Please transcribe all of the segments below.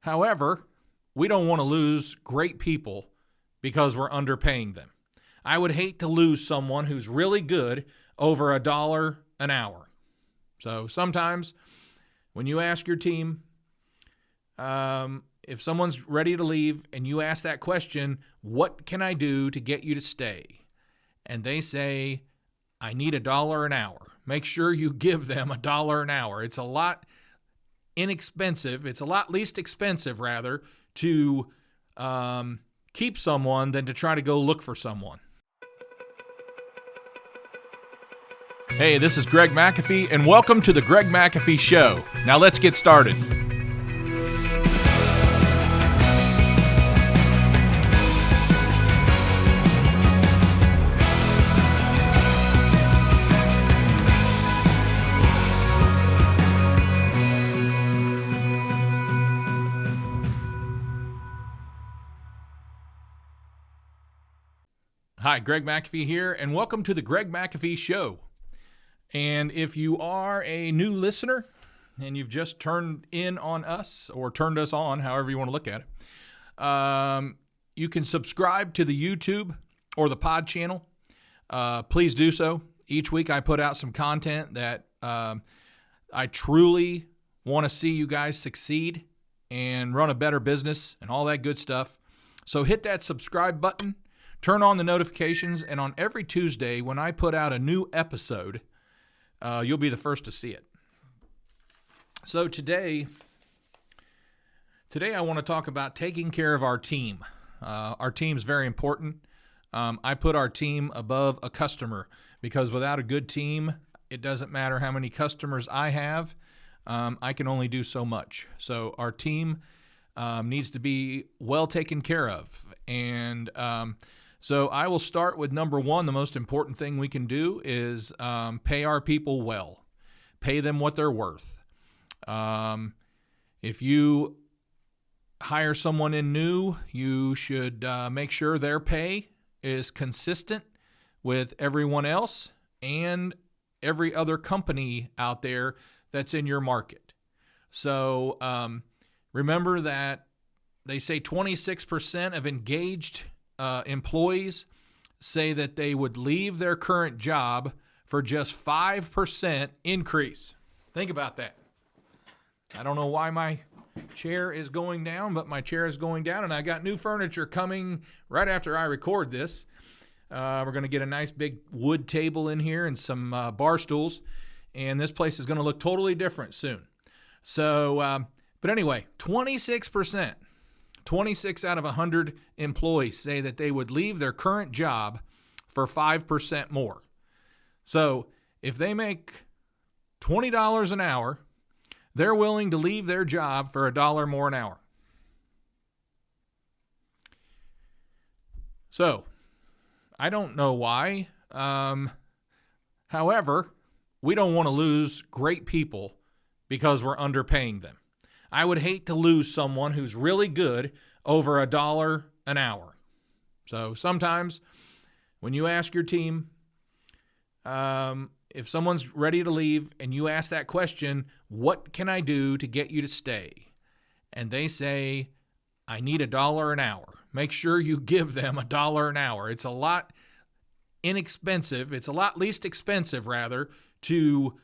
However, we don't want to lose great people because we're underpaying them. I would hate to lose someone who's really good over $1 an hour. So sometimes when you ask your team, if someone's ready to leave and you ask that question, what can I do to get you to stay? And they say, I need $1 an hour. Make sure you give them $1 an hour. It's a lot inexpensive. It's a lot least expensive, rather, to keep someone than to try to go look for someone. Hey, this is Greg McAfee, and welcome to the Greg McAfee Show. Now let's get started. Hi, Greg McAfee here, and welcome to the Greg McAfee Show. And if you are a new listener and you've just turned in on us or turned us on, however you want to look at it, you can subscribe to the YouTube or the pod channel. Please do so. Each week I put out some content that I truly want to see you guys succeed and run a better business and all that good stuff. So hit that subscribe button. Turn on the notifications, and on every Tuesday when I put out a new episode, you'll be the first to see it. So today I want to talk about taking care of our team. Our team is very important. I put our team above a customer because without a good team, it doesn't matter how many customers I have. I can only do so much. So our team needs to be well taken care of. And so I will start with number one. The most important thing we can do is pay our people well. Pay them what they're worth. If you hire someone in new, you should make sure their pay is consistent with everyone else and every other company out there that's in your market. So remember that they say 26% of engaged employees say that they would leave their current job for just 5% increase. Think about that. I don't know why my chair is going down, but my chair is going down, and I got new furniture coming right after I record this. We're going to get a nice big wood table in here and some bar stools, and this place is going to look totally different soon. So, but anyway, 26%. 26 out of 100 employees say that they would leave their current job for 5% more. So if they make $20 an hour, they're willing to leave their job for $1 more an hour. So I don't know why. However, we don't want to lose great people because we're underpaying them. I would hate to lose someone who's really good over $1 an hour. So sometimes when you ask your team, if someone's ready to leave and you ask that question, what can I do to get you to stay? And they say, I need $1 an hour. Make sure you give them $1 an hour. It's a lot inexpensive. It's a lot least expensive, rather, to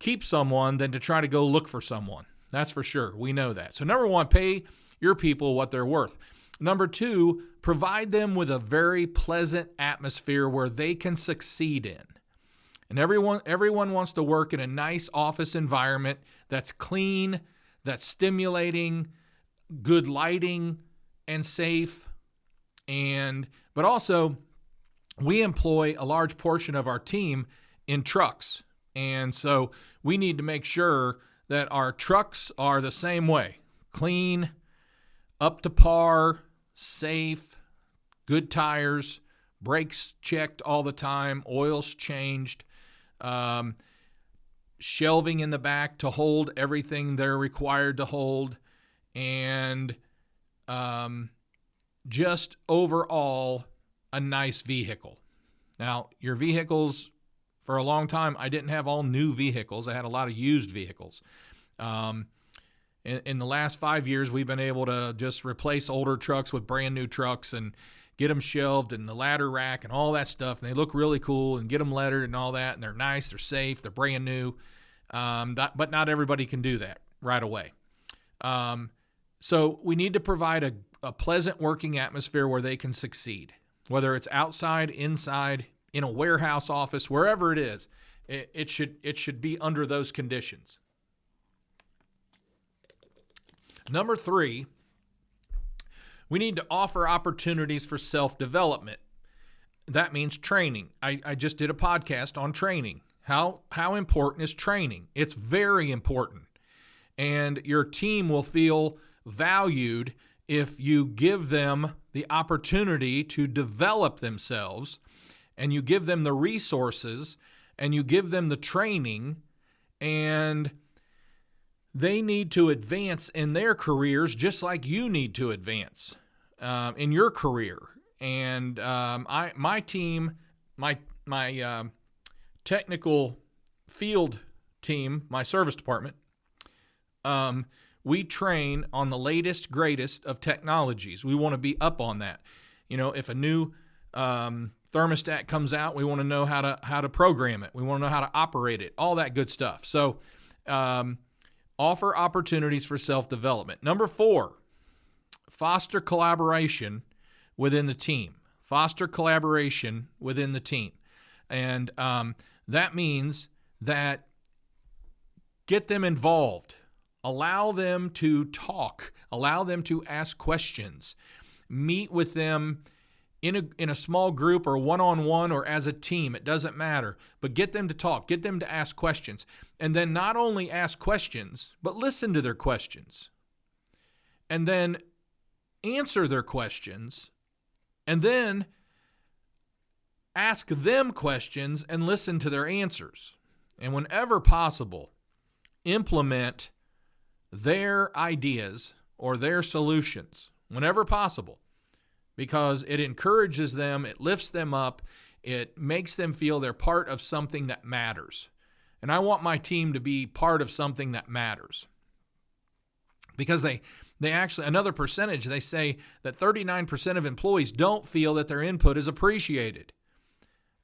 keep someone than to try to go look for someone. That's for sure. We know that. So number one, pay your people what they're worth. Number two, provide them with a very pleasant atmosphere where they can succeed in. And everyone wants to work in a nice office environment that's clean, that's stimulating, good lighting, and safe. But also, we employ a large portion of our team in trucks. And so we need to make sure that our trucks are the same way. Clean, up to par, safe, good tires, brakes checked all the time, oils changed, shelving in the back to hold everything they're required to hold, and just overall a nice vehicle. Now, your vehicles, for a long time, I didn't have all new vehicles. I had a lot of used vehicles. In the last 5 years, we've been able to just replace older trucks with brand new trucks and get them shelved and the ladder rack and all that stuff. And they look really cool and get them lettered and all that. And they're nice, they're safe, they're brand new. But not everybody can do that right away. So we need to provide a pleasant working atmosphere where they can succeed, whether it's outside, inside, in a warehouse office, wherever it is. It should be under those conditions. Number 3, we need to offer opportunities for self-development. That means training. I just did a podcast on training. How important is training? It's very important. And your team will feel valued if you give them the opportunity to develop themselves, and you give them the resources, and you give them the training, and they need to advance in their careers just like you need to advance in your career. And my team, my technical field team, my service department, we train on the latest, greatest of technologies. We want to be up on that. If a new thermostat comes out, we want to know how to program it. We want to know how to operate it, all that good stuff. So offer opportunities for self-development. Number 4, foster collaboration within the team. Foster collaboration within the team. And that means that get them involved. Allow them to talk. Allow them to ask questions. Meet with them in a small group or one-on-one or as a team. It doesn't matter. But get them to talk. Get them to ask questions. And then not only ask questions, but listen to their questions. And then answer their questions. And then ask them questions and listen to their answers. And whenever possible, implement their ideas or their solutions whenever possible, because it encourages them, it lifts them up, it makes them feel they're part of something that matters. And I want my team to be part of something that matters. Because they actually, another percentage, they say that 39% of employees don't feel that their input is appreciated.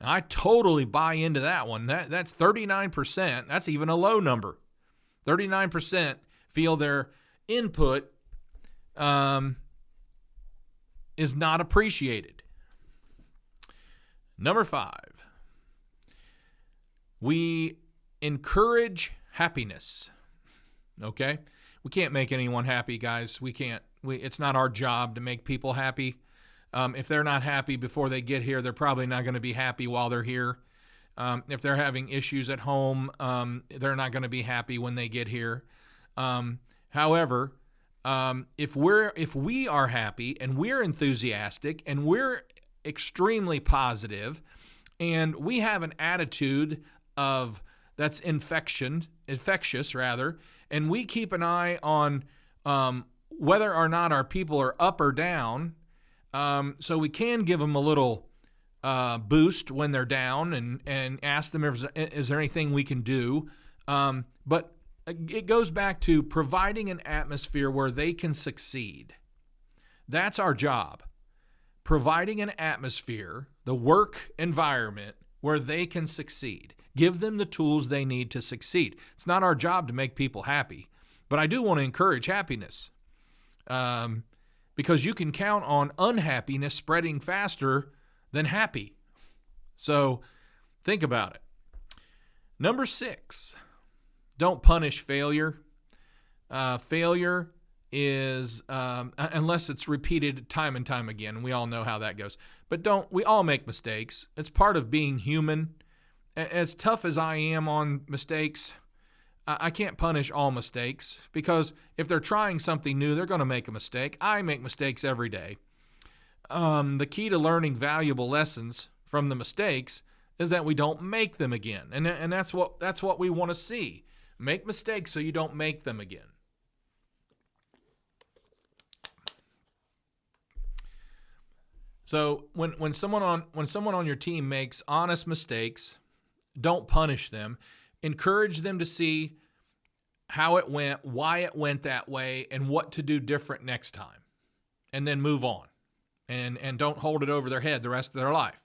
Now, I totally buy into that one. That's 39%. That's even a low number. 39% feel their input is not appreciated. Number 5, we encourage happiness. Okay? We can't make anyone happy, guys. We can't. It's not our job to make people happy. If they're not happy before they get here, they're probably not going to be happy while they're here. If they're having issues at home, they're not going to be happy when they get here. However, if we are happy and we're enthusiastic and we're extremely positive, and we have an attitude that's infectious, and we keep an eye on whether or not our people are up or down, so we can give them a little boost when they're down and ask them, is there anything we can do? But it goes back to providing an atmosphere where they can succeed. That's our job. Providing an atmosphere, the work environment, where they can succeed. Give them the tools they need to succeed. It's not our job to make people happy, but I do want to encourage happiness, because you can count on unhappiness spreading faster than happy. So think about it. Number 6, don't punish failure. Failure is, unless it's repeated time and time again, and we all know how that goes. But we all make mistakes. It's part of being human. As tough as I am on mistakes, I can't punish all mistakes, because if they're trying something new, they're going to make a mistake. I make mistakes every day. The key to learning valuable lessons from the mistakes is that we don't make them again. And that's what we want to see. Make mistakes so you don't make them again. So when someone on your team makes honest mistakes, don't punish them. Encourage them to see how it went, why it went that way, and what to do different next time. And then move on. And don't hold it over their head the rest of their life.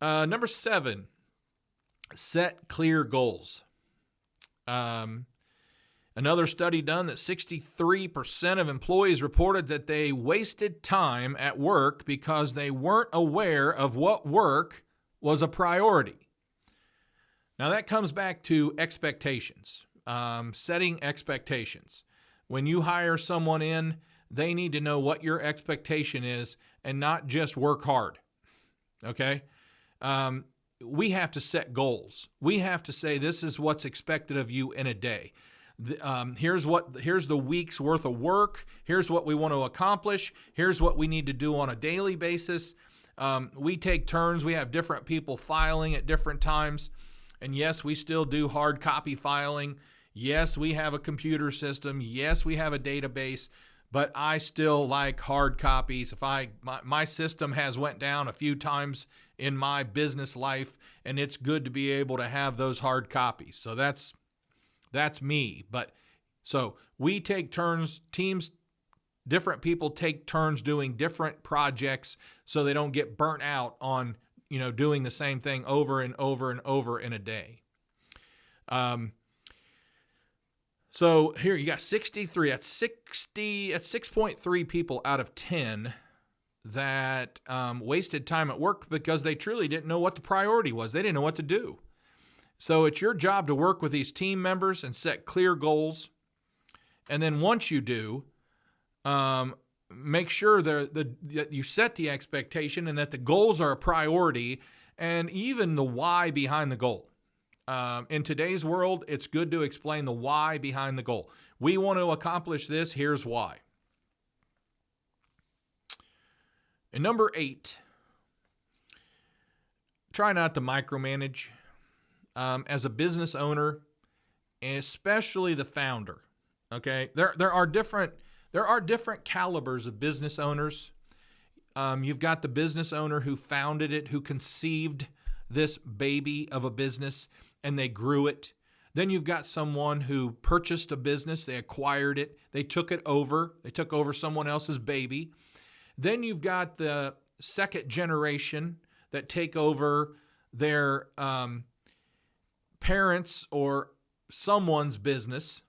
Number 7, set clear goals. Another study done that 63% of employees reported that they wasted time at work because they weren't aware of what work was a priority. Now that comes back to expectations, setting expectations. When you hire someone in, they need to know what your expectation is and not just work hard. Okay? We have to set goals. We have to say this is what's expected of you in a day. Here's the week's worth of work. Here's what we want to accomplish. Here's what we need to do on a daily basis. We take turns. We have different people filing at different times. And yes, we still do hard copy filing. Yes, we have a computer system. Yes, we have a database. But I still like hard copies. If my system has went down a few times in my business life, and it's good to be able to have those hard copies. So that's me. But so we take turns, teams, different people take turns doing different projects so they don't get burnt out on, doing the same thing over and over and over in a day. So here you got 63, that's 6.3 people out of 10 that wasted time at work because they truly didn't know what the priority was. They didn't know what to do. So it's your job to work with these team members and set clear goals. And then once you do, make sure that you set the expectation and that the goals are a priority and even the why behind the goal. In today's world, it's good to explain the why behind the goal. We want to accomplish this. Here's why. And number 8, try not to micromanage. As a business owner, especially the founder, okay? There are different calibers of business owners. You've got the business owner who founded it, who conceived this baby of a business, and they grew it. Then you've got someone who purchased a business, they acquired it, they took over someone else's baby. Then you've got the second generation that take over their parents or someone's business.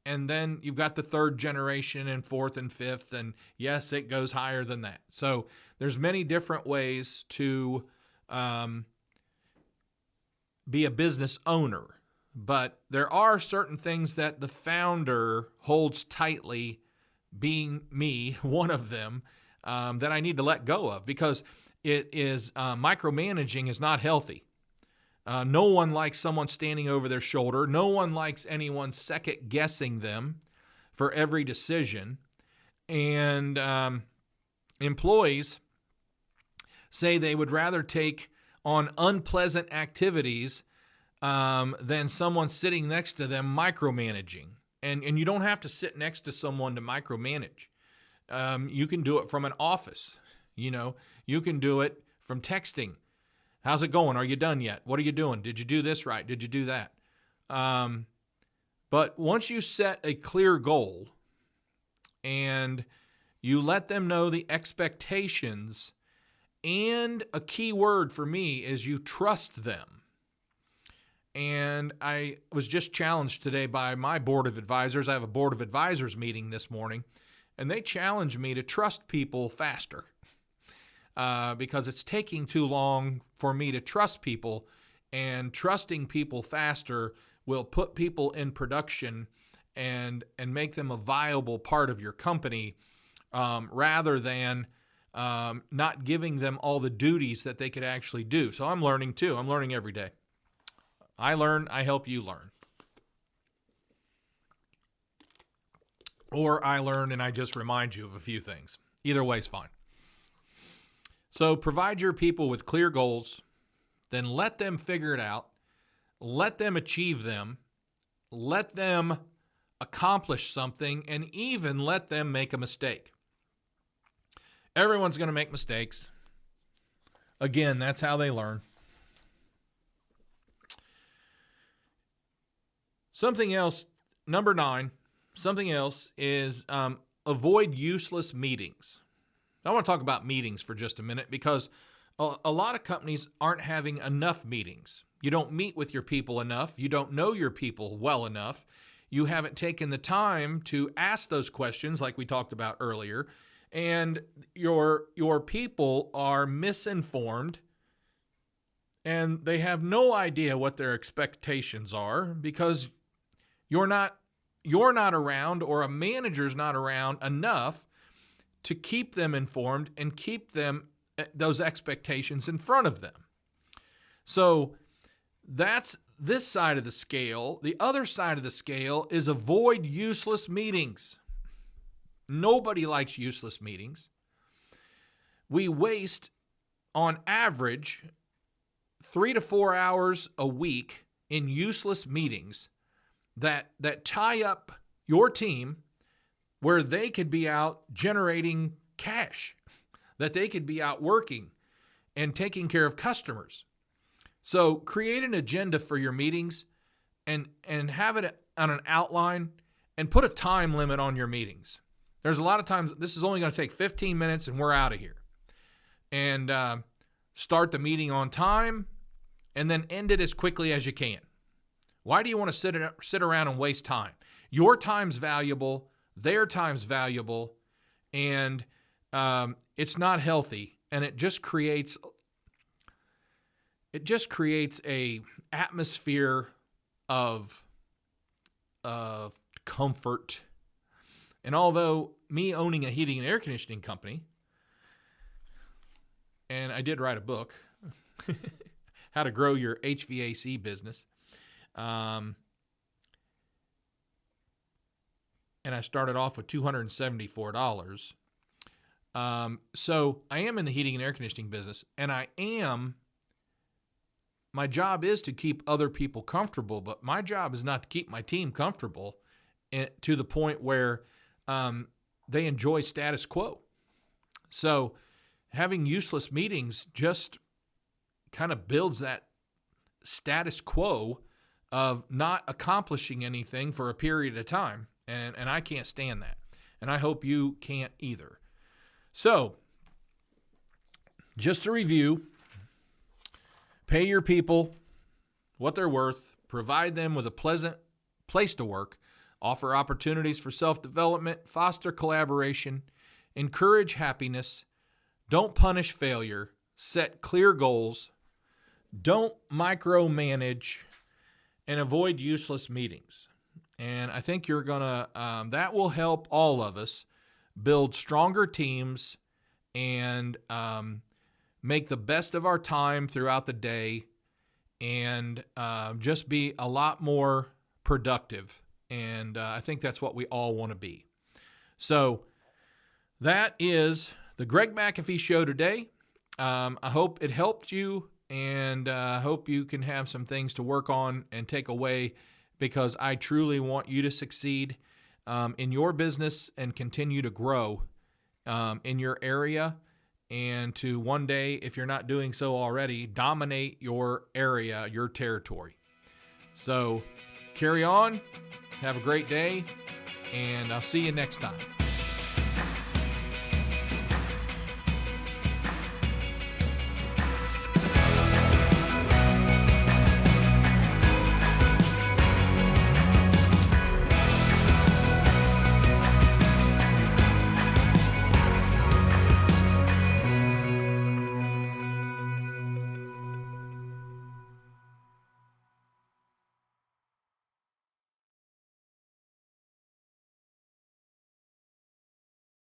And then you've got the third generation and fourth and fifth. And yes, it goes higher than that. So there's many different ways to be a business owner. But there are certain things that the founder holds tightly, being me, one of them, that I need to let go of because it is micromanaging is not healthy. No one likes someone standing over their shoulder. No one likes anyone second guessing them for every decision. And employees say they would rather take on unpleasant activities than someone sitting next to them micromanaging. And you don't have to sit next to someone to micromanage. You can do it from an office. You can do it from texting. How's it going? Are you done yet? What are you doing? Did you do this right? Did you do that? But once you set a clear goal and you let them know the expectations, and a key word for me is you trust them. And I was just challenged today by my board of advisors. I have a board of advisors meeting this morning, and they challenged me to trust people faster. Because it's taking too long for me to trust people, and trusting people faster will put people in production and make them a viable part of your company rather than not giving them all the duties that they could actually do. So I'm learning too. I'm learning every day. I learn, I help you learn. Or I learn and I just remind you of a few things. Either way is fine. So provide your people with clear goals, then let them figure it out, let them achieve them, let them accomplish something, and even let them make a mistake. Everyone's going to make mistakes. Again, that's how they learn. Something else, number 9, something else is avoid useless meetings. I want to talk about meetings for just a minute because a lot of companies aren't having enough meetings. You don't meet with your people enough. You don't know your people well enough. You haven't taken the time to ask those questions like we talked about earlier. And your people are misinformed and they have no idea what their expectations are because you're not around, or a manager's not around enough to keep them informed and keep them those expectations in front of them. So that's this side of the scale. The other side of the scale is avoid useless meetings. Nobody likes useless meetings. We waste, on average, 3 to 4 hours a week in useless meetings that tie up your team where they could be out generating cash, that they could be out working and taking care of customers. So create an agenda for your meetings and have it on an outline and put a time limit on your meetings. There's a lot of times this is only going to take 15 minutes and we're out of here. And start the meeting on time and then end it as quickly as you can. Why do you want to sit around and waste time? Your time's valuable, their time's valuable, and it's not healthy, and it just creates a atmosphere of comfort. And although me owning a heating and air conditioning company, and I did write a book, How to Grow Your HVAC Business, and I started off with $274. So I am in the heating and air conditioning business, and my job is to keep other people comfortable, but my job is not to keep my team comfortable to the point where they enjoy status quo. So having useless meetings just kind of builds that status quo of not accomplishing anything for a period of time. And I can't stand that. And I hope you can't either. So, just to review, pay your people what they're worth, provide them with a pleasant place to work, offer opportunities for self-development, foster collaboration, encourage happiness, don't punish failure, set clear goals, don't micromanage, and avoid useless meetings. And I think you're going to, that will help all of us build stronger teams and make the best of our time throughout the day and just be a lot more productive. And I think that's what we all want to be. So that is the Greg McAfee Show today. I hope it helped you, and I hope you can have some things to work on and take away, because I truly want you to succeed in your business and continue to grow in your area, and to one day, if you're not doing so already, dominate your area, your territory. So carry on, have a great day, and I'll see you next time.